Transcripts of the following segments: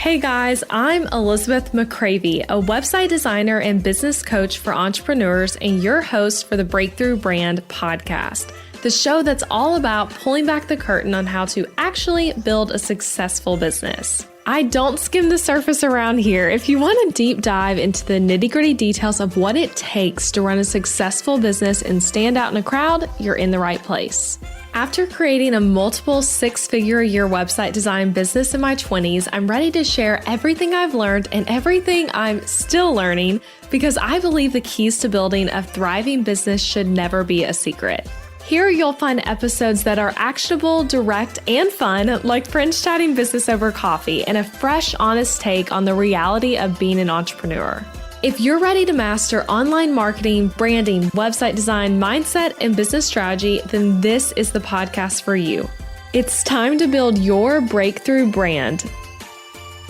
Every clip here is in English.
Hey guys, I'm Elizabeth McCravey, a website designer and business coach for entrepreneurs and your host for the Breakthrough Brand podcast, the show that's all about pulling back the curtain on how to actually build a successful business. I don't skim the surface around here. If you want a deep dive into the nitty-gritty details of what it takes to run a successful business and stand out in a crowd, you're in the right place. After creating a multiple six-figure-a-year website design business in my 20s, I'm ready to share everything I've learned and everything I'm still learning because I believe the keys to building a thriving business should never be a secret. Here you'll find episodes that are actionable, direct, and fun, like friends chatting business over coffee, and a fresh, honest take on the reality of being an entrepreneur. If you're ready to master online marketing, branding, website design, mindset, and business strategy, then this is the podcast for you. It's time to build your breakthrough brand.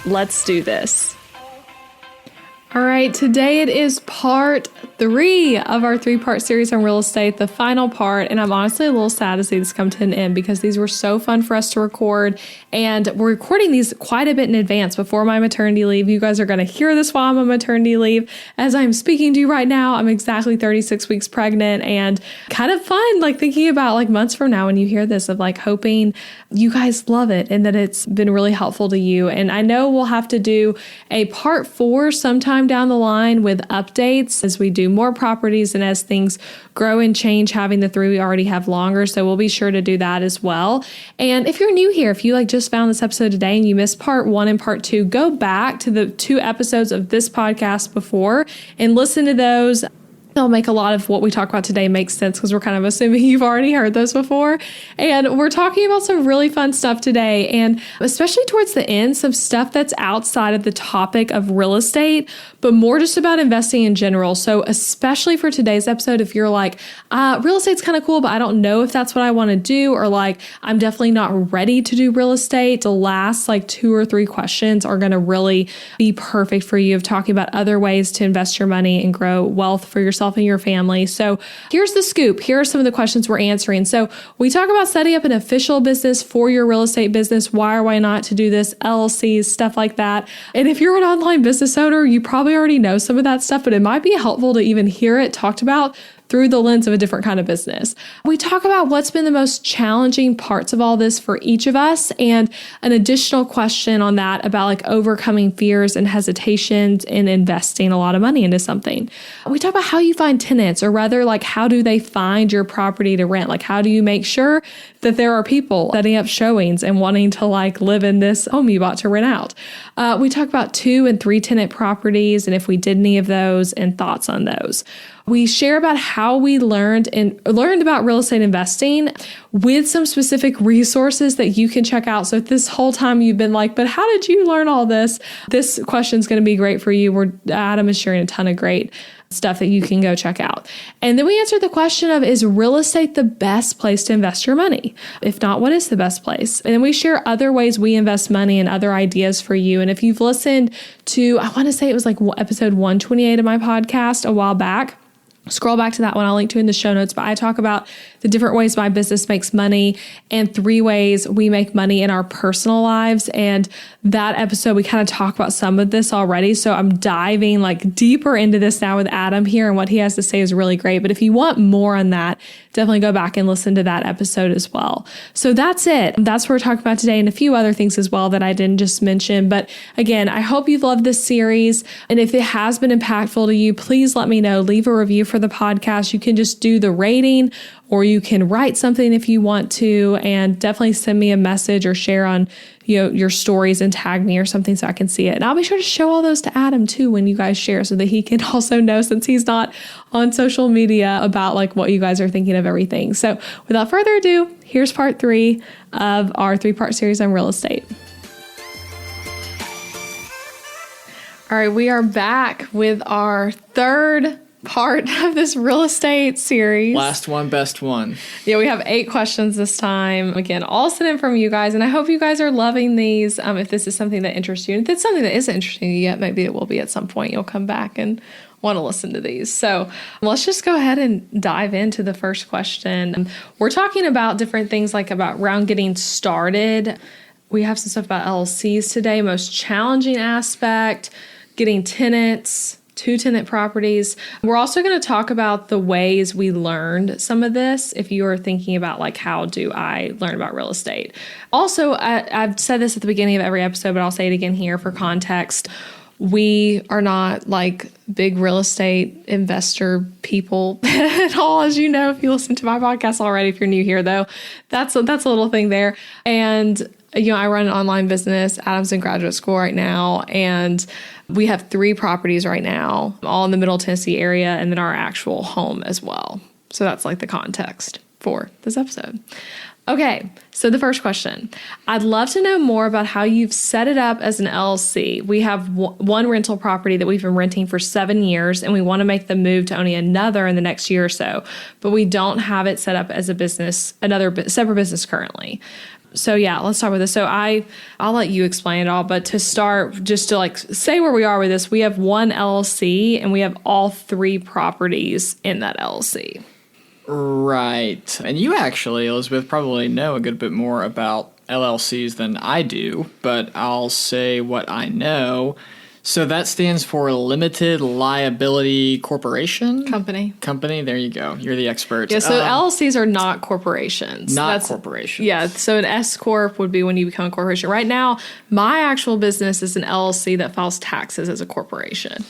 Let's do this. All right, today it is part 3 of our 3-part series on real estate, the final part. And I'm honestly a little sad to see this come to an end because these were so fun for us to record. And we're recording these quite a bit in advance before my maternity leave. You guys are going to hear this while I'm on maternity leave. As I'm speaking to you right now, I'm exactly 36 weeks pregnant and kind of fun, like thinking about like months from now when you hear this of like hoping you guys love it and that it's been really helpful to you. And I know we'll have to do a part 4 sometime down the line with updates as we do more properties and as things grow and change, having the 3 we already have longer. So we'll be sure to do that as well. And if you're new here, if you like just found this episode today and you missed part 1 and part 2, go back to the 2 episodes of this podcast before and listen to those. They'll make a lot of what we talk about today make sense because we're kind of assuming you've already heard those before. And we're talking about some really fun stuff today. And especially towards the end, some stuff that's outside of the topic of real estate, but more just about investing in general. So especially for today's episode, if you're like, real estate's kind of cool, but I don't know if that's what I want to do, or like, I'm definitely not ready to do real estate, the last like 2 or 3 questions are going to really be perfect for you of talking about other ways to invest your money and grow wealth for yourself and your family. So here's the scoop. Here are some of the questions we're answering. So we talk about setting up an official business for your real estate business. Why or why not to do this, LLCs, stuff like that. And if you're an online business owner, you probably already know some of that stuff, but it might be helpful to even hear it talked about through the lens of a different kind of business. We talk about what's been the most challenging parts of all this for each of us, and an additional question on that about like overcoming fears and hesitations in investing a lot of money into something. We talk about how you find tenants, or rather like how do they find your property to rent? Like how do you make sure that there are people setting up showings and wanting to like live in this home you bought to rent out? We talk about 2 and 3 tenant properties and if we did any of those and thoughts on those. We share about how we learned about real estate investing with some specific resources that you can check out. So if this whole time you've been like, but how did you learn all this? This question is going to be great for you. Adam is sharing a ton of great stuff that you can go check out. And then we answer the question of, is real estate the best place to invest your money? If not, what is the best place? And then we share other ways we invest money and other ideas for you. And if you've listened to, I want to say it was like episode 128 of my podcast a while back, scroll back to that one. I'll link to in the show notes, but I talk about the different ways my business makes money and 3 ways we make money in our personal lives. And that episode, we kind of talk about some of this already. So I'm diving like deeper into this now with Adam here, and what he has to say is really great. But if you want more on that, definitely go back and listen to that episode as well. So that's it. That's what we're talking about today, and a few other things as well that I didn't just mention. But again, I hope you've loved this series. And if it has been impactful to you, please let me know. Leave a review for the podcast. You can just do the rating, or you can write something if you want to, and definitely send me a message or share on your stories and tag me or something so I can see it. And I'll be sure to show all those to Adam too when you guys share, so that he can also know, since he's not on social media, about like what you guys are thinking of everything. So without further ado, here's part 3 of our 3-part series on real estate. All right, we are back with our 3rd part of this real estate series. Last one, best one. Yeah, we have 8 questions this time. Again, all sent in from you guys, and I hope you guys are loving these. If this is something that interests you, and if it's something that isn't interesting to you yet, maybe it will be at some point. You'll come back and want to listen to these. So let's just go ahead and dive into the first question. We're talking about different things like about around getting started We have some stuff about LLCs today. Most challenging aspect, getting tenants, 2-tenant properties. We're also going to talk about the ways we learned some of this. If you are thinking about like, how do I learn about real estate? Also, I've said this at the beginning of every episode, but I'll say it again here for context. We are not like big real estate investor people at all, as you know, if you listen to my podcast already. If you're new here, though, that's a little thing there. And, I run an online business. Adam's in graduate school right now, and we have 3 properties right now, all in the Middle Tennessee area, and then our actual home as well. So that's like the context for this episode. Okay, so the first question. I'd love to know more about how you've set it up as an LLC. We have one rental property that we've been renting for 7 years, and we want to make the move to owning another in the next year or so, but we don't have it set up as a business, another separate business currently. So yeah, let's start with this. So I'll let you explain it all, but to start, just to like say where we are with this, we have one LLC and we have all 3 properties in that LLC. Right. And you actually, Elizabeth, probably know a good bit more about LLCs than I do, but I'll say what I know. So that stands for Limited Liability Corporation? Company, there you go. You're the expert. Yeah, so LLCs are not corporations. Corporations. Yeah, so an S Corp would be when you become a corporation. Right now, my actual business is an LLC that files taxes as a corporation.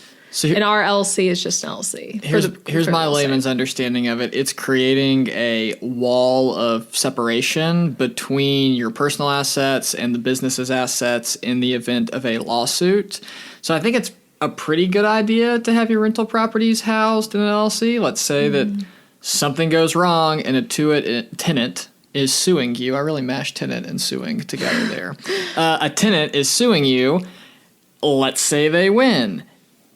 And our LLC is just an LLC. Here's my layman's understanding of it. It's creating a wall of separation between your personal assets and the business's assets in the event of a lawsuit. So I think it's a pretty good idea to have your rental properties housed in an LLC. Let's say that something goes wrong and a tenant is suing you. I really mashed tenant and suing together there. A tenant is suing you. Let's say they win.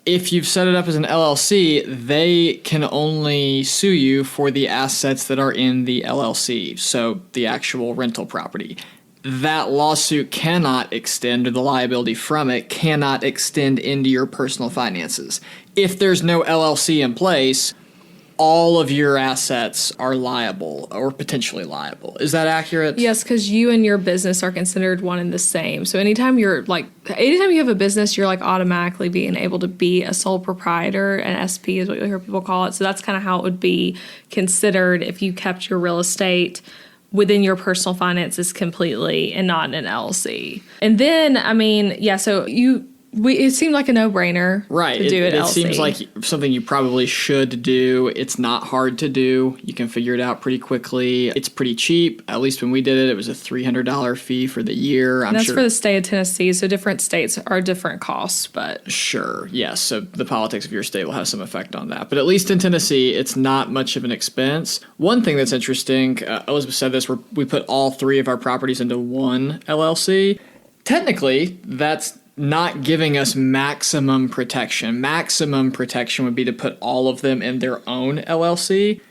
If you've set it up as an LLC, they can only sue you for the assets that are in the LLC, so the actual rental property. That lawsuit cannot extend, or the liability from it cannot extend into your personal finances. If there's no LLC in place, all of your assets are liable or potentially liable. Is that accurate? Yes, because you and your business are considered one and the same. So anytime you have a business, you're like automatically being able to be a sole proprietor. An SP is what you hear people call it. So that's kind of how it would be considered if you kept your real estate within your personal finances completely and not in an LLC. And then, so it seemed like a no-brainer, right? To do it. It seems like something you probably should do. It's not hard to do. You can figure it out pretty quickly. It's pretty cheap. At least when we did it, it was a $300 fee for the year. That's sure for the state of Tennessee. So different states are different costs, but sure, yes. So the politics of your state will have some effect on that. But at least in Tennessee, it's not much of an expense. One thing that's interesting, Elizabeth said this, we put all 3 of our properties into one LLC. Technically, that's not giving us maximum protection. Maximum protection would be to put all of them in their own LLC.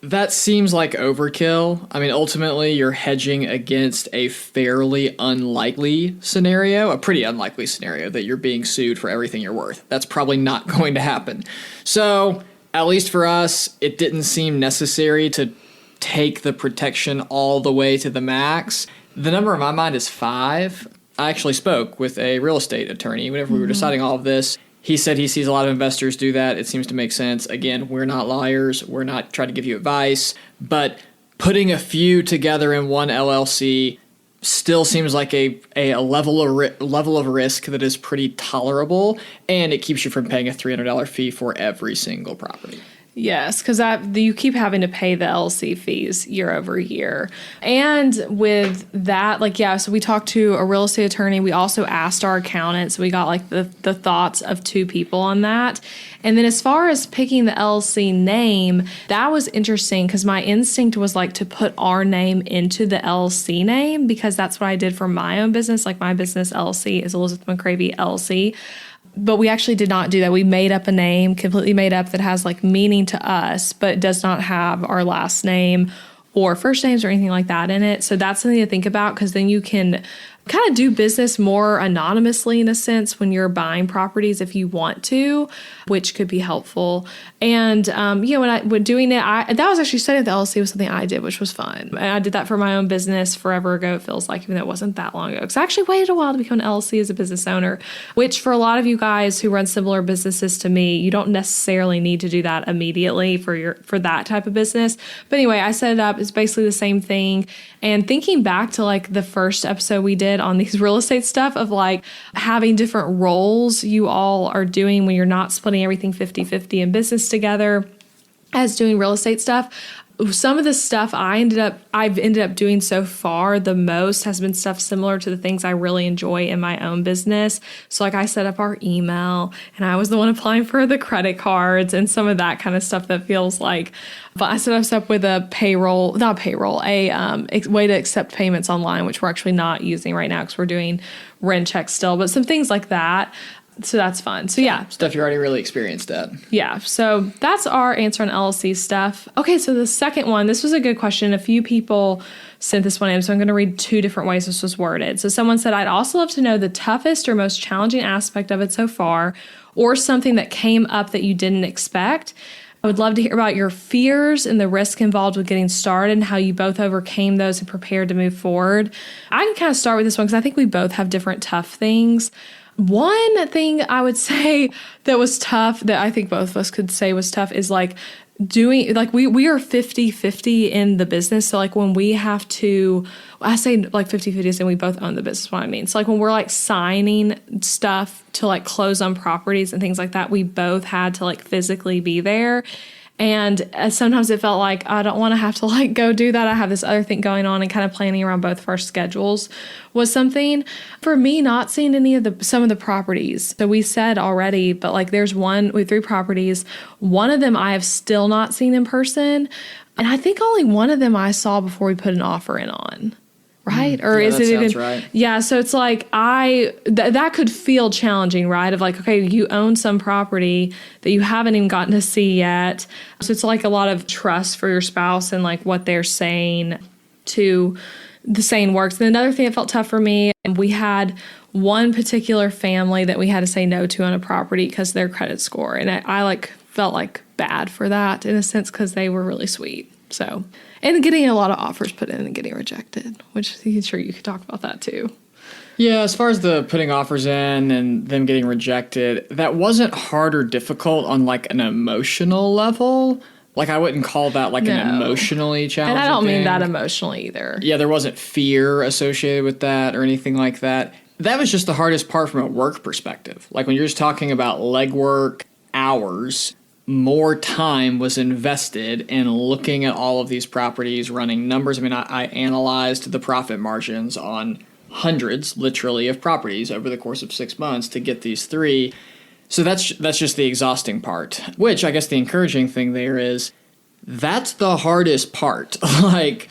That seems like overkill. Ultimately, you're hedging against a fairly unlikely scenario, a pretty unlikely scenario that you're being sued for everything you're worth. That's probably not going to happen. So, at least for us, it didn't seem necessary to take the protection all the way to the max. The number in my mind is 5. I actually spoke with a real estate attorney whenever we were deciding all of this. He said he sees a lot of investors do that. It seems to make sense. Again, we're not lawyers. We're not trying to give you advice. But putting a few together in one LLC still seems like a level of risk that is pretty tolerable, and it keeps you from paying a $300 fee for every single property. Yes, because you keep having to pay the LLC fees year over year. And with that, so we talked to a real estate attorney. We also asked our accountant. So we got the thoughts of 2 people on that. And then as far as picking the LLC name, that was interesting because my instinct was to put our name into the LLC name, because that's what I did for my own business. My business LLC is Elizabeth McCravey LLC. But we actually did not do that. We made up a name, completely made up, that has meaning to us, but does not have our last name or first names or anything like that in it. So that's something to think about, because then you can kind of do business more anonymously in a sense when you're buying properties if you want to, which could be helpful. And, when doing it, that was actually setting up the LLC was something I did, which was fun. And I did that for my own business forever ago, it feels like, even though it wasn't that long ago. Because I actually waited a while to become an LLC as a business owner, which for a lot of you guys who run similar businesses to me, you don't necessarily need to do that immediately for that type of business. But anyway, I set it up. It's basically the same thing. And thinking back to like the first episode we did on these real estate stuff of like having different roles you all are doing when you're not splitting everything 50-50 in business together as doing real estate stuff. Some of the stuff I've ended up doing so far the most has been stuff similar to the things I really enjoy in my own business. So like I set up our email and I was the one applying for the credit cards and some of that kind of stuff that feels like, but I set us up with a way to accept payments online, which we're actually not using right now because we're doing rent checks still, but some things like that. So that's fun. So yeah. Stuff you're already really experienced at. Yeah. So that's our answer on LLC stuff. Okay. So the second one, this was a good question. A few people sent this one in. So I'm going to read two different ways this was worded. So someone said, I'd also love to know the toughest or most challenging aspect of it so far, or something that came up that you didn't expect. I would love to hear about your fears and the risk involved with getting started and how you both overcame those and prepared to move forward. I can kind of start with this one because I think we both have different tough things. One thing I would say that was tough, that I think both of us could say was tough, is like doing, like we are 50-50 in the business. So like when we have to, I say like 50-50 is and we both own the business, what I mean. So like when we're like signing stuff to like close on properties and things like that, we both had to like physically be there. And sometimes it felt like I don't want to have to like go do that. I have this other thing going on, and kind of planning around both of our schedules was something for me. Not seeing some of the properties. So we said already, but like we have 3 properties. One of them I have still not seen in person. And I think only one of them I saw before we put an offer in on. Right? Or yeah, is it even right. Yeah, so it's like that could feel challenging, right? Of like, okay, you own some property that you haven't even gotten to see yet. So it's like a lot of trust for your spouse and like what they're saying to the saying works. And another thing that felt tough for me, we had one particular family that we had to say no to on a property because of their credit score. And I like felt like bad for that in a sense because they were really sweet. So, and getting a lot of offers put in and getting rejected, which I'm sure you could talk about that too. Yeah, as far as the putting offers in and them getting rejected, that wasn't hard or difficult on like an emotional level. Like I wouldn't call that like an emotionally challenging And I don't thing. mean that emotionally either. Yeah, there wasn't fear associated with that or anything like that. That was just the hardest part from a work perspective. Like when you're just talking about legwork, hours, more time was invested in looking at all of these properties, running numbers. I mean, I analyzed the profit margins on hundreds, literally, of properties over the course of 6 months to get these 3. So that's just the exhausting part, which I guess the encouraging thing there is that's the hardest part. Like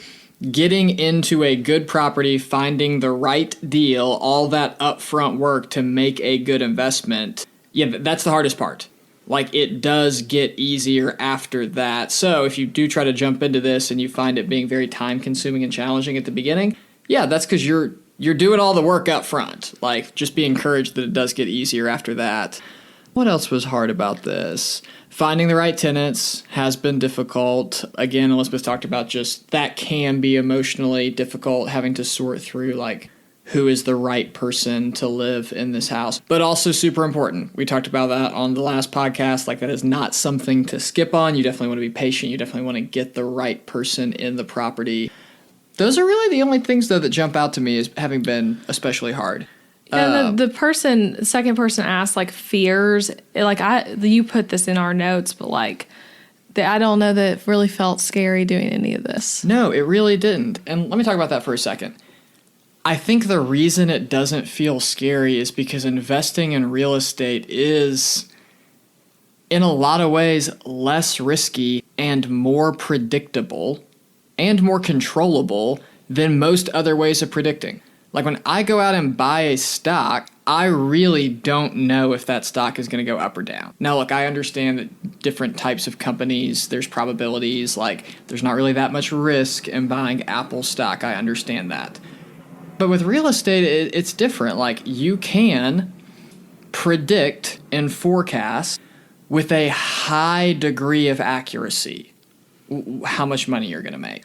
getting into a good property, finding the right deal, all that upfront work to make a good investment. Yeah, that's the hardest part. Like it does get easier after that. So if you do try to jump into this and you find it being very time consuming and challenging at the beginning, yeah, that's because you're doing all the work up front. Like just be encouraged that it does get easier after that. What else was hard about this? Finding the right tenants has been difficult. Again, Elizabeth talked about just that can be emotionally difficult, having to sort through like who is the right person to live in this house, but also super important. We talked about that on the last podcast. Like that is not something to skip on. You definitely want to be patient. You definitely want to get the right person in the property. Those are really the only things though that jump out to me as having been especially hard. And the second person asked like fears, like you put this in our notes, but like I don't know that it really felt scary doing any of this. No, it really didn't. And let me talk about that for a second. I think the reason it doesn't feel scary is because investing in real estate is, in a lot of ways, less risky and more predictable and more controllable than most other ways of predicting. Like when I go out and buy a stock, I really don't know if that stock is going to go up or down. Now, look, I understand that different types of companies, there's probabilities, like there's not really that much risk in buying Apple stock. I understand that. But with real estate, it's different. Like, you can predict and forecast with a high degree of accuracy how much money you're going to make,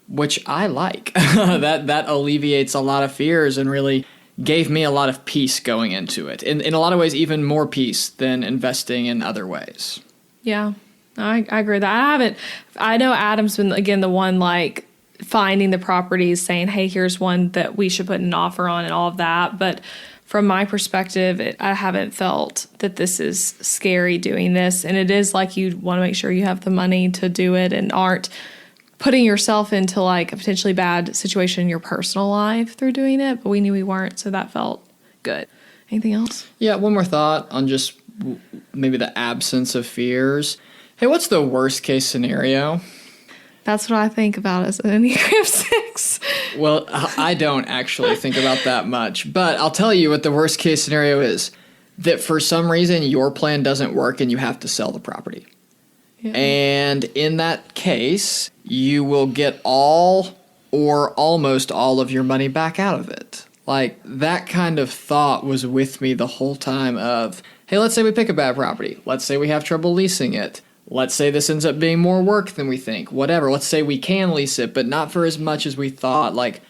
which I like. That alleviates a lot of fears and really gave me a lot of peace going into it. In a lot of ways, even more peace than investing in other ways. Yeah, I agree with that. I know Adam's been, again, the one like finding the properties, saying, hey, here's one that we should put an offer on and all of that. But from my perspective, I haven't felt that this is scary doing this. And it is like you want to make sure you have the money to do it and aren't putting yourself into like a potentially bad situation in your personal life through doing it. But we knew we weren't, so that felt good. Anything else? Yeah, one more thought on just maybe the absence of fears. Hey, what's the worst case scenario? That's what I think about as an Enneagram 6. Well, I don't actually think about that much, but I'll tell you what the worst case scenario is. That for some reason your plan doesn't work and you have to sell the property. Yeah. And in that case, you will get all or almost all of your money back out of it. Like, that kind of thought was with me the whole time of, hey, let's say we pick a bad property. Let's say we have trouble leasing it. Let's say this ends up being more work than we think. Whatever. Let's say we can lease it, but not for as much as we thought. Like,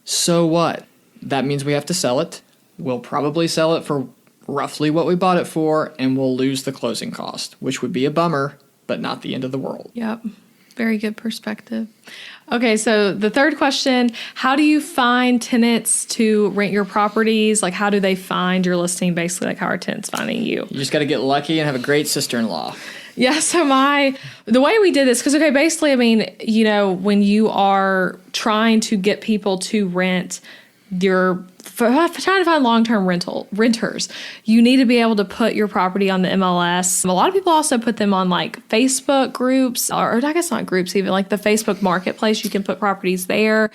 so what? That means we have to sell it. We'll probably sell it for roughly what we bought it for, and we'll lose the closing cost, which would be a bummer, but not the end of the world. Yep. Very good perspective. Okay, so the third question, how do you find tenants to rent your properties? Like, how do they find your listing? Basically, like, how are tenants finding you? You just got to get lucky and have a great sister-in-law. Yeah, so the way we did this, because, okay, basically, I mean, you know, when you are trying to get people to rent trying to find long-term renters, you need to be able to put your property on the MLS. A lot of people also put them on like Facebook groups, or I guess not groups even, like the Facebook Marketplace. You can put properties there.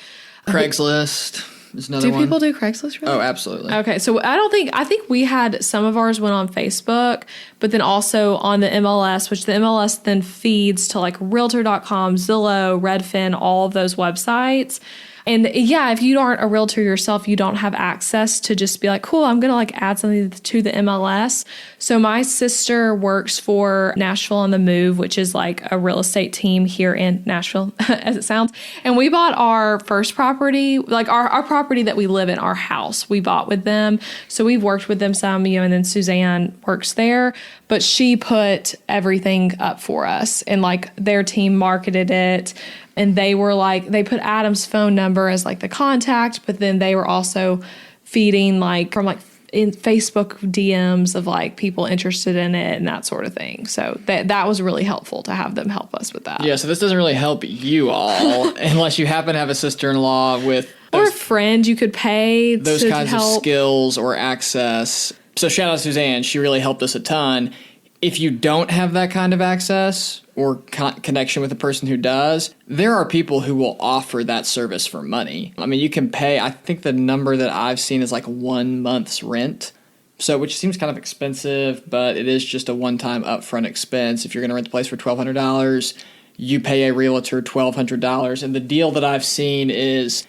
Craigslist is another one. Do people do Craigslist really? Oh, absolutely. Okay, so I think we had some of ours went on Facebook, but then also on the MLS, which the MLS then feeds to like Realtor.com, Zillow, Redfin, all of those websites. And yeah, if you aren't a realtor yourself, you don't have access to just be like, cool, I'm going to like add something to the MLS. So my sister works for Nashville on the Move, which is like a real estate team here in Nashville, as it sounds. And we bought our first property, like our property that we live in, our house, we bought with them. So we've worked with them some, you know, and then Suzanne works there. But she put everything up for us, and like their team marketed it. And they were like, they put Adam's phone number as like the contact, but then they were also feeding like from like in Facebook DMs of like people interested in it and that sort of thing. So that was really helpful to have them help us with that. Yeah, so this doesn't really help you all unless you happen to have a sister-in-law with or a friend you could pay those to kinds help. Of skills or access. So shout out to Suzanne. She really helped us a ton. If you don't have that kind of access or connection with a person who does, there are people who will offer that service for money. I mean, you can pay, I think the number that I've seen is like 1 month's rent. So, which seems kind of expensive, but it is just a one-time upfront expense. If you're going to rent the place for $1,200, you pay a realtor $1,200. And the deal that I've seen is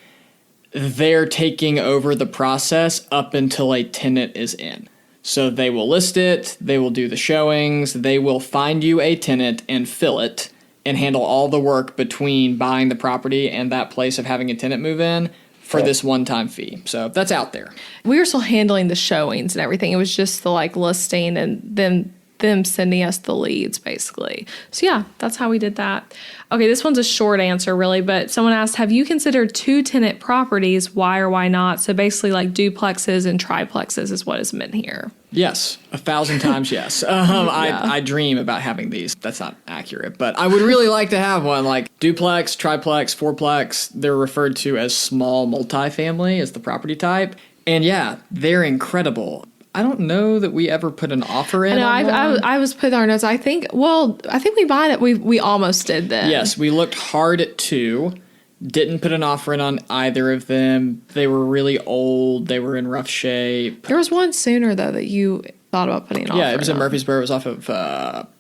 they're taking over the process up until a tenant is in. So they will list it, they will do the showings, they will find you a tenant and fill it and handle all the work between buying the property and that place of having a tenant move in for this one-time fee. So that's out there. We were still handling the showings and everything. It was just the like listing and then them sending us the leads, basically. So yeah, that's how we did that. Okay, this one's a short answer, really, but someone asked, have you considered 2-tenant properties? Why or why not? So basically like duplexes and triplexes is what is meant here. Yes, 1,000 times yes. I dream about having these. That's not accurate, but I would really like to have one like duplex, triplex, fourplex. They're referred to as small multifamily as the property type. And yeah, they're incredible. I don't know that we ever put an offer in. I was putting our notes. I think we bought it. We almost did that. Yes, we looked hard at 2. Didn't put an offer in on either of them. They were really old. They were in rough shape. There was one sooner though that you thought about putting an offer in. Yeah, it was in Murfreesboro. It was off of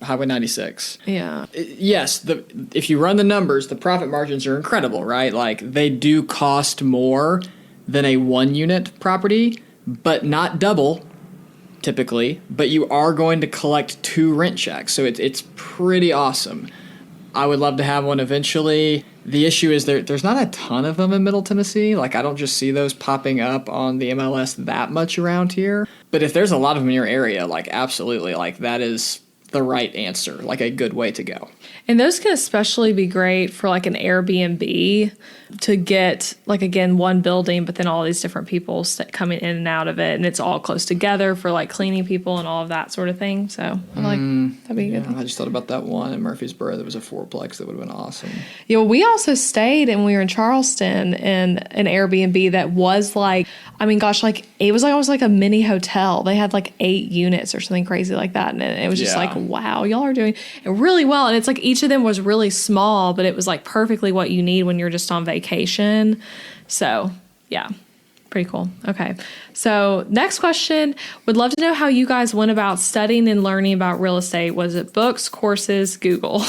Highway 96. Yeah. Yes, if you run the numbers, the profit margins are incredible, right? Like they do cost more than a 1-unit property, but not double typically, but you are going to collect 2 rent checks. So it's pretty awesome. I would love to have one eventually. The issue is there's not a ton of them in Middle Tennessee. Like, I don't just see those popping up on the MLS that much around here. But if there's a lot of them in your area, like, absolutely, like, that is the right answer, like a good way to go. And those can especially be great for like an Airbnb to get, like, again, one building, but then all these different people coming in and out of it. And it's all close together for like cleaning people and all of that sort of thing. So I like that'd be a good thing. I just thought about that one in Murfreesboro that was a 4-plex that would have been awesome. Yeah, well, we also stayed and we were in Charleston in an Airbnb that was like, I mean, gosh, like it was like almost like a mini hotel. They had like 8 units or something crazy like that. And it was just like, wow, y'all are doing it really well. And it's like each of them was really small, but it was like perfectly what you need when you're just on vacation. So yeah, pretty cool. Okay. So next question, would love to know how you guys went about studying and learning about real estate. Was it books, courses, Google?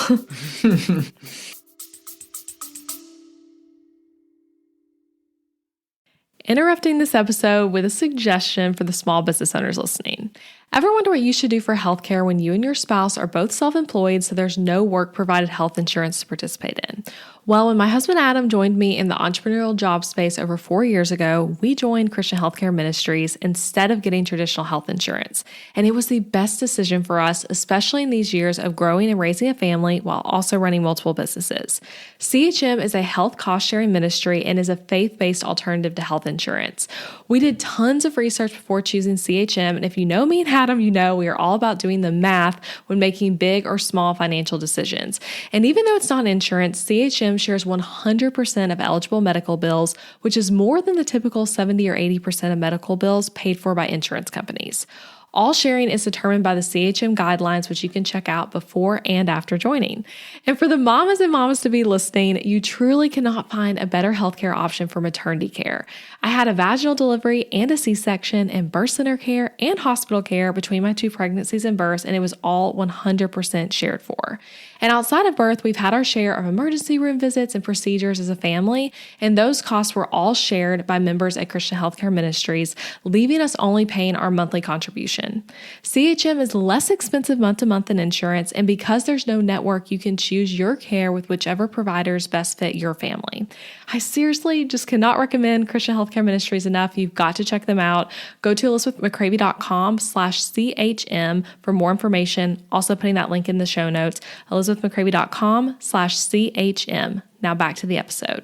Interrupting this episode with a suggestion for the small business owners listening. Ever wonder what you should do for healthcare when you and your spouse are both self-employed, so there's no work-provided health insurance to participate in? Well, when my husband Adam joined me in the entrepreneurial job space over 4 years ago, we joined Christian Healthcare Ministries instead of getting traditional health insurance. And it was the best decision for us, especially in these years of growing and raising a family while also running multiple businesses. CHM is a health cost-sharing ministry and is a faith-based alternative to health insurance. We did tons of research before choosing CHM, and if you know me and Adam, you know we are all about doing the math when making big or small financial decisions. And even though it's not insurance, CHM shares 100% of eligible medical bills, which is more than the typical 70 or 80% of medical bills paid for by insurance companies. All sharing is determined by the CHM guidelines, which you can check out before and after joining. And for the mamas and mamas-to-be listening, you truly cannot find a better healthcare option for maternity care. I had a vaginal delivery and a C-section and birth center care and hospital care between my 2 pregnancies and births, and it was all 100% shared for. And outside of birth, we've had our share of emergency room visits and procedures as a family, and those costs were all shared by members at Christian Healthcare Ministries, leaving us only paying our monthly contribution. CHM is less expensive month to month than insurance, and because there's no network, you can choose your care with whichever providers best fit your family. I seriously just cannot recommend Christian Healthcare Ministries enough. You've got to check them out. Go to elizabethmccravey.com/CHM for more information. Also putting that link in the show notes, elizabethmccravey.com/CHM. Now back to the episode.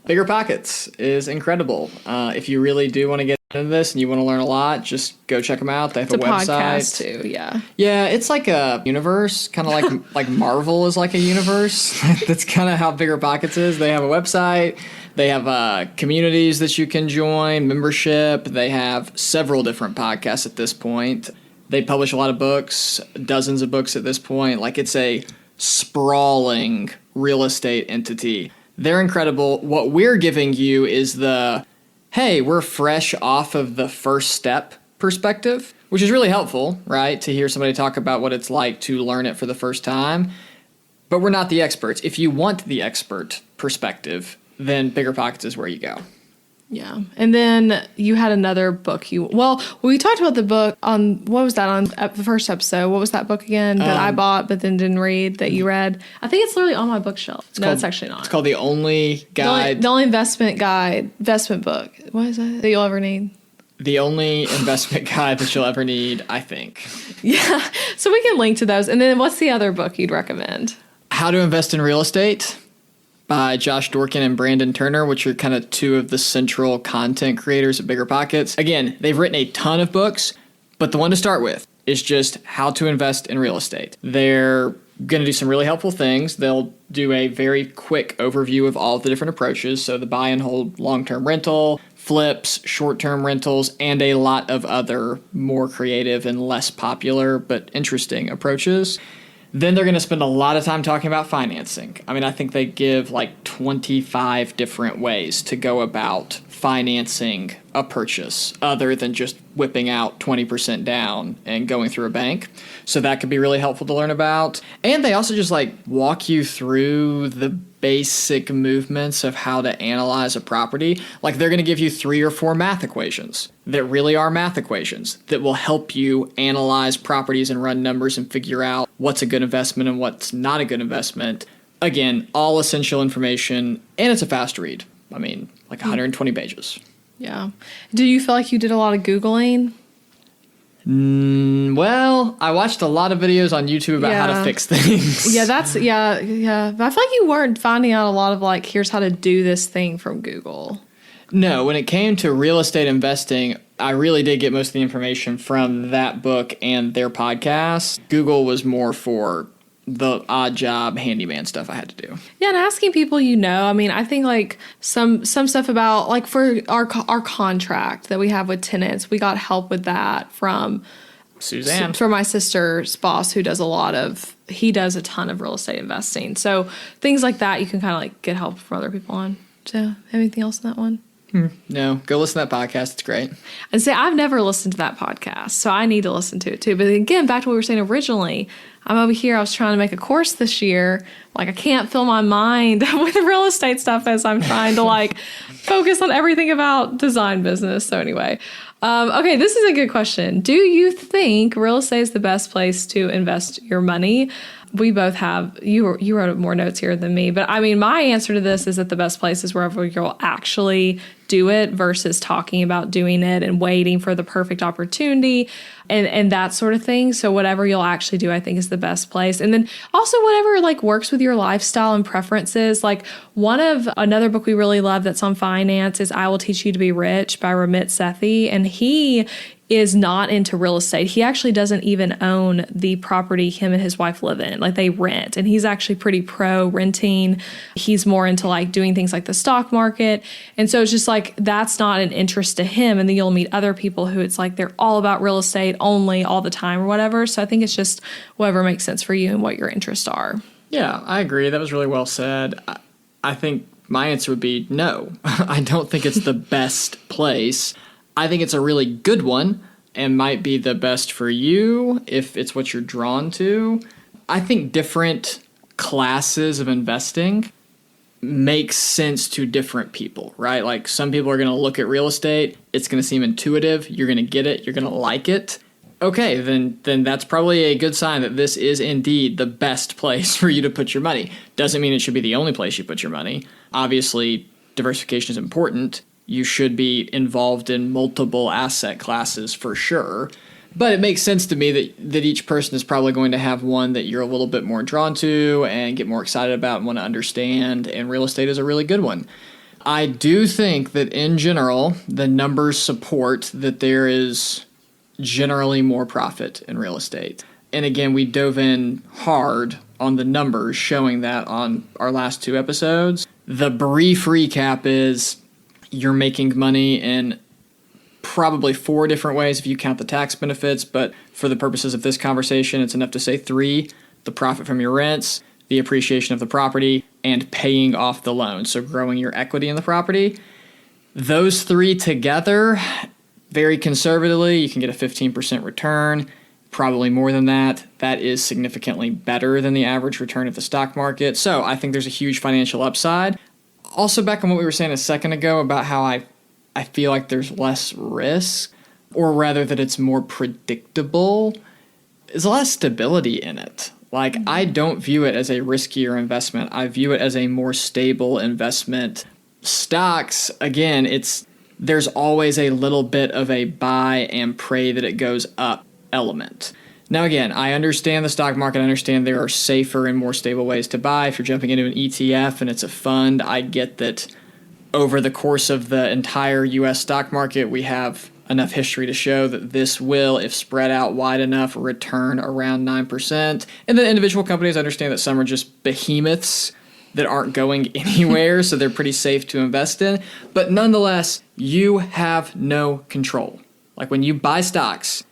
Bigger Pockets is incredible. If you really do want to get into this and you want to learn a lot, just go check them out. They have a website. Podcast too, yeah. Yeah, it's like a universe, kind of like like Marvel is like a universe. That's kind of how Bigger Pockets is. They have a website. They have communities that you can join, membership. They have several different podcasts at this point. They publish a lot of books, dozens of books at this point. Like, it's a sprawling real estate entity. They're incredible. What we're giving you is the, hey, we're fresh off of the first step perspective, which is really helpful, right? To hear somebody talk about what it's like to learn it for the first time. But we're not the experts. If you want the expert perspective, then Bigger Pockets is where you go. Yeah. And then you had another book. We talked about the book on, what was that on the first episode? What was that book again that I bought but then didn't read that you read? I think it's literally on my bookshelf. It's actually not. It's called The Only Guide. The only investment book. What is that you'll ever need? The only investment guide that you'll ever need, I think. Yeah. So we can link to those. And then what's the other book you'd recommend? How to Invest in Real Estate by Josh Dorkin and Brandon Turner, which are kind of 2 of the central content creators at Bigger Pockets. Again, they've written a ton of books, but the one to start with is just how to invest in real estate. They're going to do some really helpful things. They'll do a very quick overview of all of the different approaches. So the buy and hold long-term rental, flips, short-term rentals, and a lot of other more creative and less popular but interesting approaches. Then they're going to spend a lot of time talking about financing. I mean, I think they give like 25 different ways to go about financing a purchase other than just whipping out 20% down and going through a bank. So that could be really helpful to learn about. And they also just like walk you through the basic movements of how to analyze a property. Like they're going to give you 3 or 4 math equations that really are math equations that will help you analyze properties and run numbers and figure out what's a good investment and what's not a good investment. Again, all essential information, and it's a fast read. I mean, like 120 pages. Yeah. Do you feel like you did a lot of Googling? Well, I watched a lot of videos on YouTube about how to fix things. Yeah, yeah. But I feel like you weren't finding out a lot of like, here's how to do this thing from Google. No, when it came to real estate investing, I really did get most of the information from that book and their podcast. Google was more for the odd job handyman stuff I had to do. Yeah, and asking people I mean, I think like some stuff about like for our contract that we have with tenants, we got help with that from Suzanne. From my sister's boss who does he does a ton of real estate investing. So things like that you can kind of like get help from other people on. So anything else in that one? No, go listen to that podcast. It's great. And say I've never listened to that podcast, so I need to listen to it too. But again, back to what we were saying originally, I'm over here. I was trying to make a course this year. Like I can't fill my mind with real estate stuff as I'm trying to like focus on everything about design business. So anyway, okay, this is a good question. Do you think real estate is the best place to invest your money? We both have, you wrote more notes here than me, but I mean, my answer to this is that the best place is wherever you'll actually do it versus talking about doing it and waiting for the perfect opportunity and that sort of thing. So whatever you'll actually do, I think is the best place. And then also whatever like works with your lifestyle and preferences. Like another book we really love that's on finance is I Will Teach You to Be Rich by Ramit Sethi. And he is not into real estate. He actually doesn't even own the property him and his wife live in. Like they rent, and he's actually pretty pro renting. He's more into like doing things like the stock market. And so it's just like, that's not an interest to him. And then you'll meet other people who it's like, they're all about real estate only all the time or whatever. So I think it's just whatever makes sense for you and what your interests are. Yeah, I agree. That was really well said. I think my answer would be no. I don't think it's the best place. I think it's a really good one and might be the best for you if it's what you're drawn to. I think different classes of investing make sense to different people, right? Like some people are going to look at real estate. It's going to seem intuitive. You're going to get it. You're going to like it. Okay, then that's probably a good sign that this is indeed the best place for you to put your money. Doesn't mean it should be the only place you put your money. Obviously, diversification is important. You should be involved in multiple asset classes for sure. But it makes sense to me that each person is probably going to have one that you're a little bit more drawn to and get more excited about and want to understand, and real estate is a really good one. I do think that in general, the numbers support that there is generally more profit in real estate. And again, we dove in hard on the numbers showing that on our last 2 episodes. The brief recap is you're making money in probably 4 different ways if you count the tax benefits, but for the purposes of this conversation, it's enough to say 3: the profit from your rents, the appreciation of the property, and paying off the loan, so growing your equity in the property. Those 3 together, very conservatively, you can get a 15% return, probably more than that. That is significantly better than the average return of the stock market. So I think there's a huge financial upside. Also, back on what we were saying a second ago about how I feel like there's less risk, or rather that it's more predictable, there's a lot of stability in it. Like, I don't view it as a riskier investment. I view it as a more stable investment. Stocks, again, there's always a little bit of a buy and pray that it goes up element. Now, again, I understand the stock market. I understand there are safer and more stable ways to buy. If you're jumping into an ETF and it's a fund, I get that over the course of the entire U.S. stock market, we have enough history to show that this will, if spread out wide enough, return around 9%. And then individual companies, understand that some are just behemoths that aren't going anywhere, so they're pretty safe to invest in. But nonetheless, you have no control. Like when you buy stocks,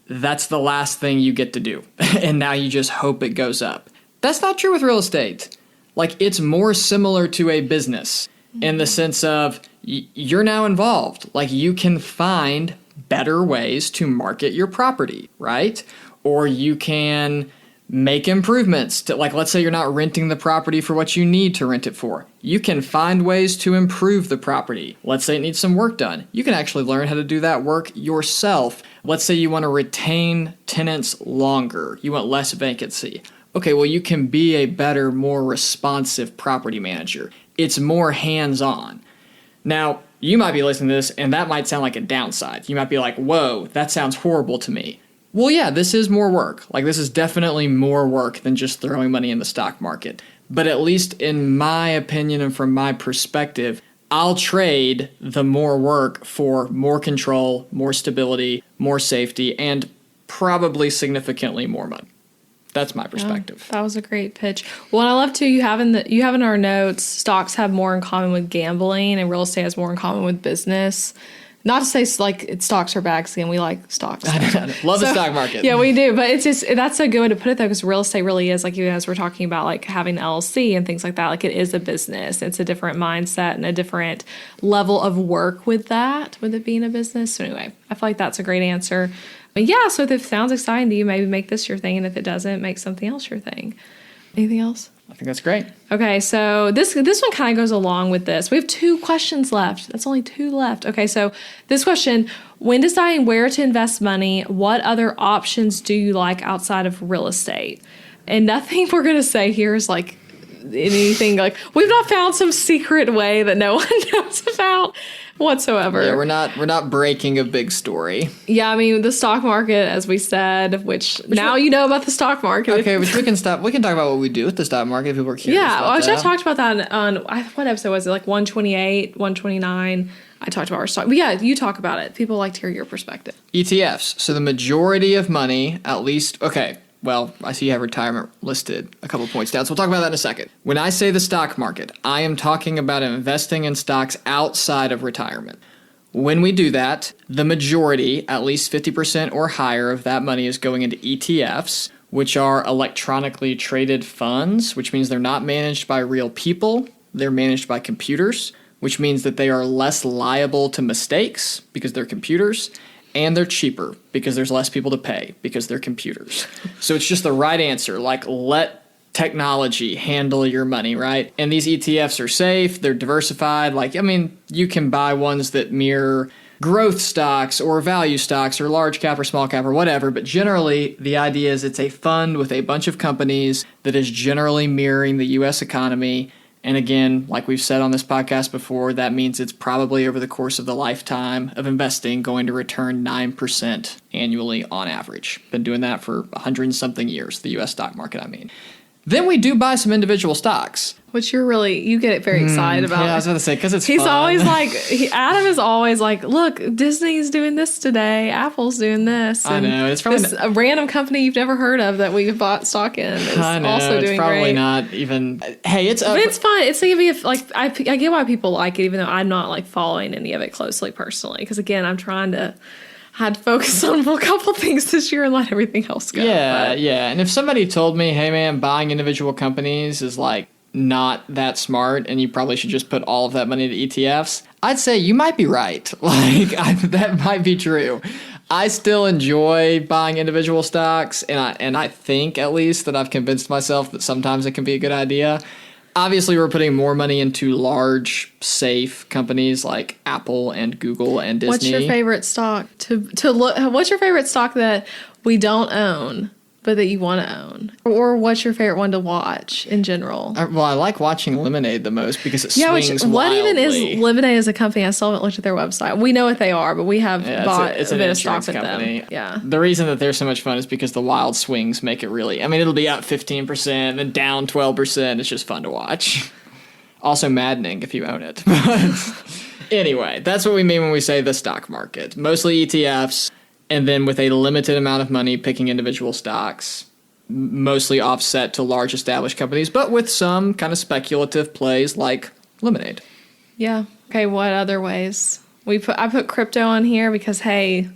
that's the last thing you get to do. And now you just hope it goes up. That's not true with real estate. Like, it's more similar to a business in the sense of you're now involved. Like, you can find better ways to market your property, right? Or you can Make improvements to, like, let's say you're not renting the property for what you need to rent it for. You can find ways to improve the property. Let's say it needs some work done. You can actually learn how to do that work yourself. Let's say you want to retain tenants longer. You want less vacancy. Okay, well, you can be a better, more responsive property manager. It's more hands-on. Now, you might be listening to this, and that might sound like a downside. You might be like, whoa, that sounds horrible to me. Well, yeah, this is more work. Like, this is definitely more work than just throwing money in the stock market. But at least in my opinion and from my perspective, I'll trade the more work for more control, more stability, more safety, and probably significantly more money. That's my perspective. That was a great pitch. Well, and I love too, you have in our notes, stocks have more in common with gambling and real estate has more in common with business. Not to say stocks are bad, because again, we like stocks. Love the stock market. Yeah, we do. But it's just, that's a good way to put it though, because real estate really is, like you guys were talking about, like having an LLC and things like that. Like, it is a business. It's a different mindset and a different level of work with that, with it being a business. So anyway, I feel like that's a great answer. But yeah, so if it sounds exciting to you, maybe make this your thing. And if it doesn't, make something else your thing. Anything else? I think that's great. Okay, so this one kind of goes along with this. We have 2 questions left. That's only 2 left. Okay, so this question, when deciding where to invest money, what other options do you like outside of real estate? And nothing we're going to say here is like anything like, we've not found some secret way that no one knows about whatsoever. Yeah, we're not breaking a big story. Yeah, I mean, the stock market, as we said, which now you know about the stock market. Okay, which we can talk about what we do with the stock market if people are curious. Yeah, about that. I talked about that on what episode was it? Like 128, 129. I talked about our stock. But yeah, you talk about it. People like to hear your perspective. ETFs. So the majority of money, at least, okay. Well, I see you have retirement listed a couple points down, so we'll talk about that in a second. When I say the stock market, I am talking about investing in stocks outside of retirement. When we do that, the majority, at least 50% or higher of that money is going into ETFs, which are electronically traded funds, which means they're not managed by real people. They're managed by computers, which means that they are less liable to mistakes because they're computers. And they're cheaper because there's less people to pay because they're computers. So it's just the right answer. Like, let technology handle your money, right? And these ETFs are safe. They're diversified. Like, I mean, you can buy ones that mirror growth stocks or value stocks or large cap or small cap or whatever. But generally, the idea is it's a fund with a bunch of companies that is generally mirroring the U.S. economy. And again, like we've said on this podcast before, that means it's probably over the course of the lifetime of investing going to return 9% annually on average. Been doing that for 100 and something years, the U.S. stock market, I mean. Then we do buy some individual stocks. Which you get very excited about. Yeah, I was about to say, because He's fun. always like, Adam is always like, look, Disney's doing this today. Apple's doing this. I know. It's probably a random company you've never heard of that we bought stock in is also doing it's probably great. not even, hey, it's up. But it's fun. It's going to be, like, I get why people like it, even though I'm not, like, following any of it closely personally. Because, again, I'm trying to... had to focus on a couple things this year and let everything else go. Yeah. And if somebody told me, hey, man, buying individual companies is like not that smart and you probably should just put all of that money into ETFs, I'd say you might be right. Like, that might be true. I still enjoy buying individual stocks, and I think at least that I've convinced myself that sometimes it can be a good idea. Obviously, we're putting more money into large, safe companies like Apple and Google and Disney. What's your favorite stock to look? What's your favorite stock that we don't own but that you want to own? Or what's your favorite one to watch in general? Well, I like watching Lemonade the most because it swings wildly. What even is Lemonade as a company? I still haven't looked at their website. We know what they are, but we have bought it's a an bit of stock insurance with company. them. Yeah. The reason that they're so much fun is because the wild swings make it really... I mean, it'll be up 15%, then down 12%. It's just fun to watch. Also maddening if you own it. Anyway, that's what we mean when we say the stock market. Mostly ETFs. And then with a limited amount of money, picking individual stocks, mostly offset to large established companies, but with some kind of speculative plays like Lemonade. Yeah. Okay, what other ways? I put crypto on here because, hey,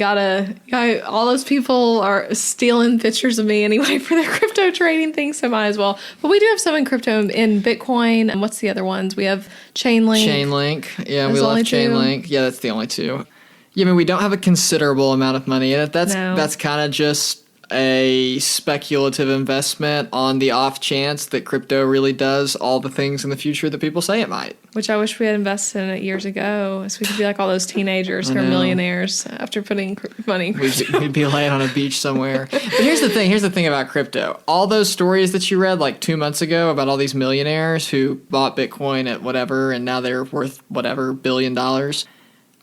all those people are stealing pictures of me anyway for their crypto trading things, so might as well. But we do have some in crypto, in Bitcoin. And what's the other ones? We have Chainlink. Yeah, There's we love only 2. Chainlink. Yeah, that's the only 2. Yeah, I mean, we don't have a considerable amount of money in it. That's kind of just a speculative investment on the off chance that crypto really does all the things in the future that people say it might. Which I wish we had invested in it years ago, so we could be like all those teenagers who are millionaires after putting money. We'd be laying on a beach somewhere. But here's the thing about crypto. All those stories that you read like 2 months ago about all these millionaires who bought Bitcoin at whatever and now they're worth whatever $1 billion.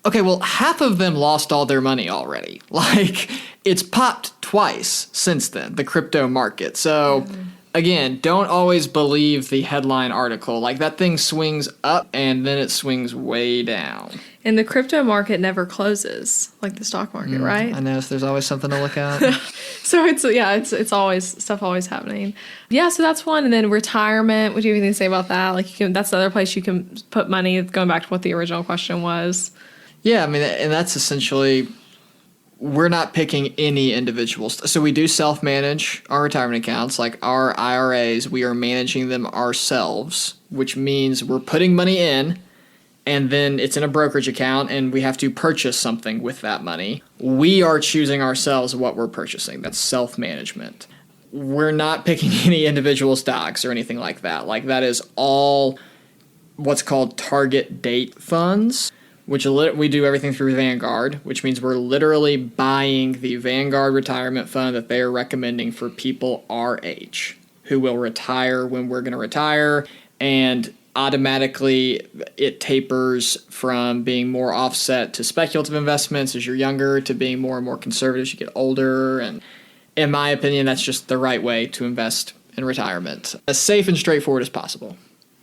Okay, well, half of them lost all their money already. Like, it's popped twice since then, the crypto market. So, again, don't always believe the headline article. Like, that thing swings up and then it swings way down. And the crypto market never closes, like the stock market, right? I know, so there's always something to look at. So it's always stuff always happening. Yeah, so that's one. And then retirement. What do you have anything to say about that? Like, that's the other place you can put money. Going back to what the original question was. Yeah, I mean, and that's essentially, we're not picking any individuals. So we do self-manage our retirement accounts, like our IRAs. We are managing them ourselves, which means we're putting money in, and then it's in a brokerage account, and we have to purchase something with that money. We are choosing ourselves what we're purchasing. That's self-management. We're not picking any individual stocks or anything like that. Like, that is all what's called target date funds, which we do everything through Vanguard, which means we're literally buying the Vanguard retirement fund that they are recommending for people our age who will retire when we're going to retire, and automatically it tapers from being more offset to speculative investments as you're younger to being more and more conservative as you get older. And in my opinion, that's just the right way to invest in retirement, as safe and straightforward as possible.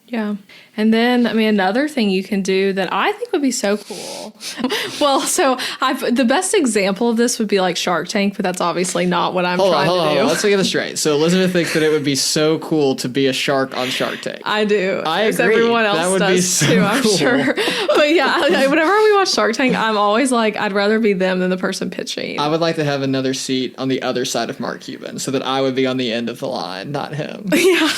Yeah. And then, I mean, another thing you can do that I think would be so cool. Well, so the best example of this would be like Shark Tank, but that's obviously not what I'm trying to do. Let's get this straight. So Elizabeth thinks that it would be so cool to be a shark on Shark Tank. I do. I agree. Everyone else that would does be so too, I'm cool. sure. But yeah, whenever we watch Shark Tank, I'm always like, I'd rather be them than the person pitching. I would like to have another seat on the other side of Mark Cuban so that I would be on the end of the line, not him. Yeah.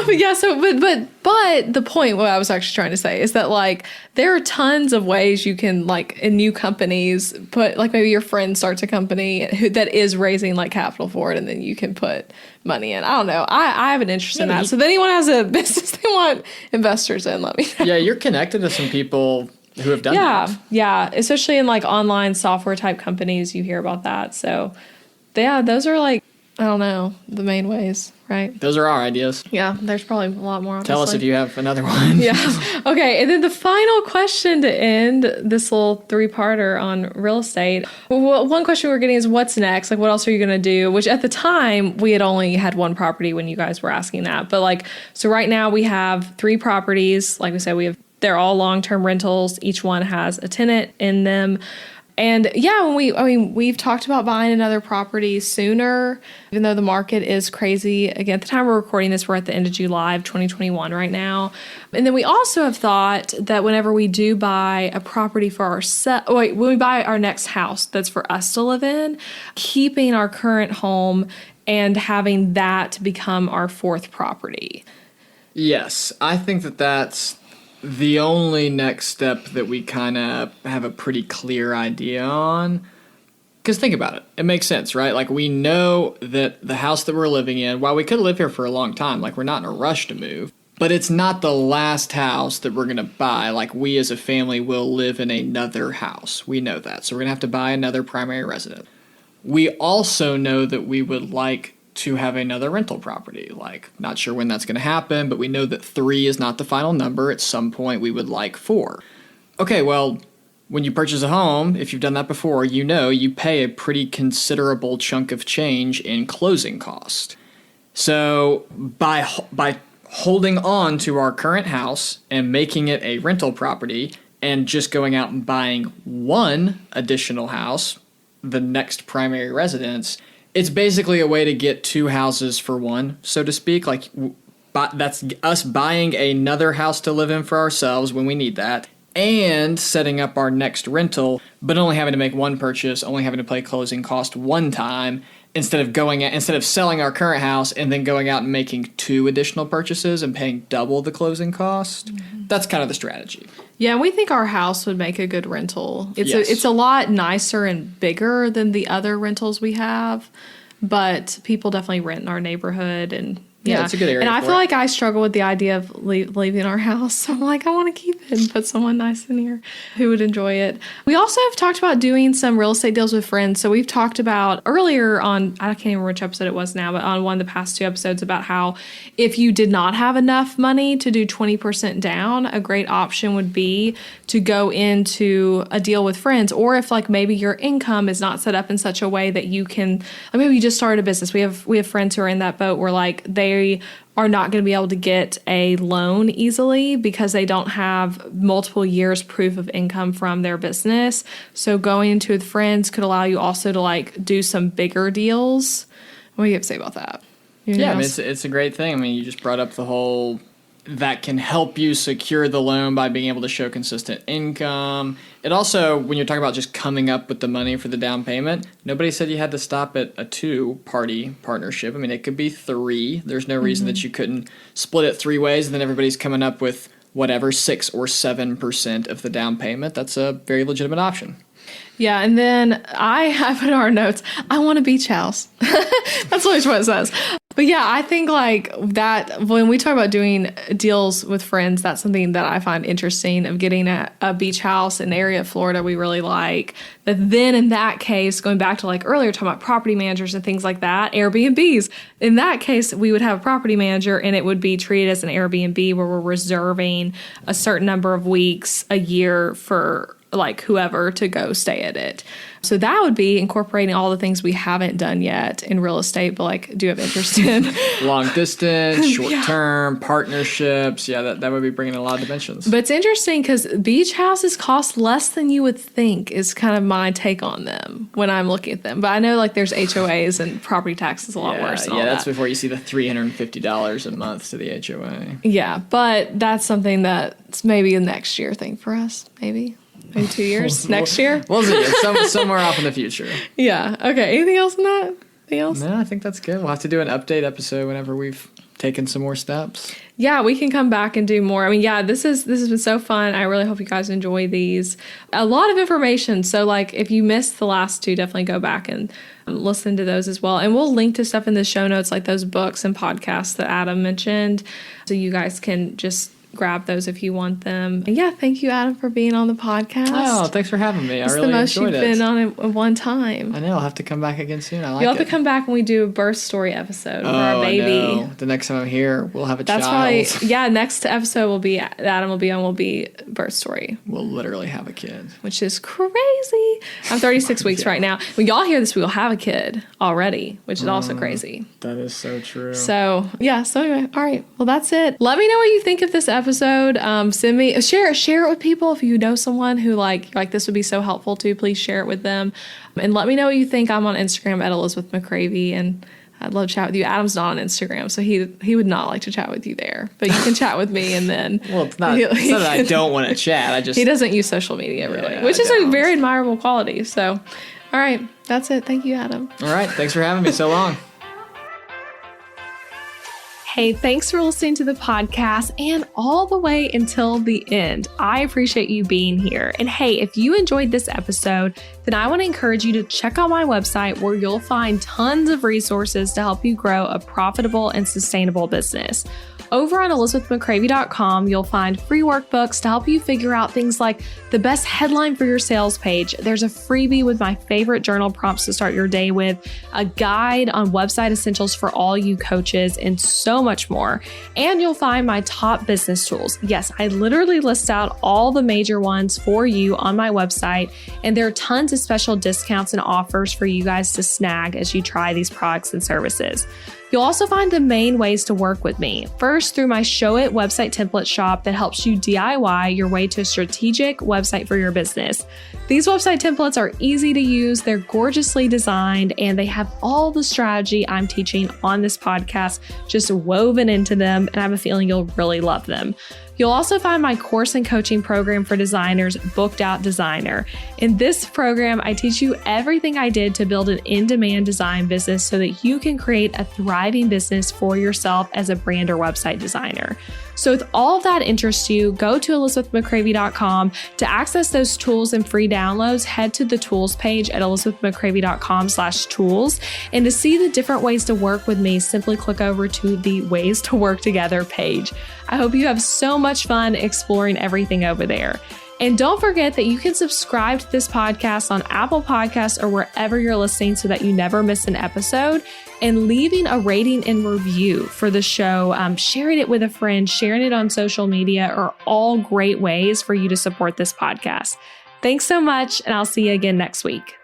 Yeah. So, but the point, what I was actually trying to say is that like there are tons of ways you can, like, in new companies, put, like, maybe your friend starts a company that is raising like capital for it, and then you can put money in. I don't know. I have an interest in that. So if anyone has a business they want investors in, let me know. Yeah, you're connected to some people who have done that. Yeah. Especially in like online software type companies, you hear about that. So yeah, those are like, I don't know, the main ways, right? Those are our ideas. Yeah, there's probably a lot more. Obviously. Tell us if you have another one. Yeah. Okay, and then the final question to end this little 3-parter on real estate. Well, one question we're getting is what's next? Like, what else are you going to do? Which at the time, we had only had one property when you guys were asking that. But like, so right now we have 3 properties. Like we said, they're all long-term rentals. Each one has a tenant in them. And yeah, we've talked about buying another property sooner, even though the market is crazy. Again, at the time we're recording this, we're at the end of July of 2021 right now. And then we also have thought that whenever we do buy a property for ourselves, when we buy our next house that's for us to live in, keeping our current home and having that become our 4th property. Yes, I think that's the only next step that we kind of have a pretty clear idea on. Because think about it. It makes sense, right? Like, we know that the house that we're living in, while we could live here for a long time, like, we're not in a rush to move, but it's not the last house that we're going to buy. Like, we as a family will live in another house. We know that. So we're going to have to buy another primary residence. We also know that we would like to have another rental property. Like, not sure when that's going to happen, but we know that 3 is not the final number. At some point, we would like 4. Okay, well, when you purchase a home, if you've done that before, you know you pay a pretty considerable chunk of change in closing cost. So by holding on to our current house and making it a rental property and just going out and buying one additional house, the next primary residence, it's basically a way to get 2 houses for one, so to speak. Like, that's us buying another house to live in for ourselves when we need that, and setting up our next rental, but only having to make one purchase, only having to pay closing cost one time, instead of selling our current house and then going out and making 2 additional purchases and paying double the closing cost. That's kind of the strategy. Yeah, we think our house would make a good rental. It's a lot nicer and bigger than the other rentals we have, but people definitely rent in our neighborhood, and yeah, it's a good area. And I feel like I struggle with the idea of leaving our house. So I'm like, I want to keep it and put someone nice in here who would enjoy it. We also have talked about doing some real estate deals with friends. So we've talked about earlier on, I can't even remember which episode it was now, but on one of the past 2 episodes about how if you did not have enough money to do 20% down, a great option would be to go into a deal with friends. Or if like maybe your income is not set up in such a way that you can, like maybe you just started a business. We have friends who are in that boat where like they are not going to be able to get a loan easily because they don't have multiple years proof of income from their business. So going into with friends could allow you also to like do some bigger deals. What do you have to say about that? Yeah, I mean, it's a great thing. I mean, you just brought up the whole that can help you secure the loan by being able to show consistent income. It also, when you're talking about just coming up with the money for the down payment, nobody said you had to stop at a 2-party partnership. I mean, it could be 3. There's no reason that you couldn't split it 3 ways, and then everybody's coming up with whatever, 6 or 7% of the down payment. That's a very legitimate option. Yeah, and then I have in our notes, I want a beach house. That's always what it says. But yeah, I think like that when we talk about doing deals with friends, that's something that I find interesting of getting a beach house in an area of Florida we really like. But then in that case, going back to like earlier, talking about property managers and things like that, Airbnbs. In that case, we would have a property manager and it would be treated as an Airbnb where we're reserving a certain number of weeks a year for like whoever to go stay at it. So that would be incorporating all the things we haven't done yet in real estate, but like do have interest in. Long distance, short term, partnerships. Yeah, that would be bringing a lot of dimensions. But it's interesting because beach houses cost less than you would think is kind of my take on them when I'm looking at them. But I know like there's HOAs and property taxes a lot worse. Yeah, that's before you see the $350 a month to the HOA. Yeah, but that's something that's maybe a next year thing for us, maybe. In 2 years? Next year? We'll see. Somewhere off in the future. Yeah. Okay. Anything else on that? Anything else? No, I think that's good. We'll have to do an update episode whenever we've taken some more steps. Yeah, we can come back and do more. I mean, yeah, this has been so fun. I really hope you guys enjoy these. A lot of information. So like if you missed the last 2, definitely go back and listen to those as well. And we'll link to stuff in the show notes like those books and podcasts that Adam mentioned. So you guys can just grab those if you want them. And yeah, thank you, Adam, for being on the podcast. Oh, thanks for having me. I really enjoyed it. It's the most you've been on it one time. I know. I'll have to come back again soon. You'll have to come back when we do a birth story episode of our baby. I know. The next time I'm here, we'll have a child. That's probably, next episode will be, Adam will be on, will be birth story. We'll literally have a kid. Which is crazy. I'm 36 weeks right now. When y'all hear this, we will have a kid already, which is also crazy. That is so true. So, yeah. So anyway, all right. Well, that's it. Let me know what you think of this episode. Send me, share it with people. If you know someone who like this would be so helpful to, please share it with them. And let me know what you think. I'm on Instagram at Elizabeth McCravey, and I'd love to chat with you. Adam's not on Instagram, so he would not like to chat with you there. But you can chat with me, and then well, it's not that I don't want to chat. He doesn't use social media really, which is a very admirable quality. So, all right, that's it. Thank you, Adam. All right, thanks for having me so long. Hey, thanks for listening to the podcast and all the way until the end. I appreciate you being here. And hey, if you enjoyed this episode, then I want to encourage you to check out my website where you'll find tons of resources to help you grow a profitable and sustainable business. Over on ElizabethMcCravey.com, you'll find free workbooks to help you figure out things like the best headline for your sales page. There's a freebie with my favorite journal prompts to start your day with, a guide on website essentials for all you coaches, and so much more. And you'll find my top business tools. Yes, I literally list out all the major ones for you on my website, and there are tons of special discounts and offers for you guys to snag as you try these products and services. You'll also find the main ways to work with me. First, through my Show It website template shop that helps you DIY your way to a strategic website for your business. These website templates are easy to use, they're gorgeously designed, and they have all the strategy I'm teaching on this podcast just woven into them, and I have a feeling you'll really love them. You'll also find my course and coaching program for designers, Booked Out Designer. In this program, I teach you everything I did to build an in-demand design business so that you can create a thriving business for yourself as a brand or website designer. So if all of that interests you, go to elizabethmccravy.com. To access those tools and free downloads, head to the tools page at elizabethmccravy.com/tools. And to see the different ways to work with me, simply click over to the Ways to Work Together page. I hope you have so much fun exploring everything over there. And don't forget that you can subscribe to this podcast on Apple Podcasts or wherever you're listening so that you never miss an episode. And leaving a rating and review for the show, sharing it with a friend, sharing it on social media are all great ways for you to support this podcast. Thanks so much, and I'll see you again next week.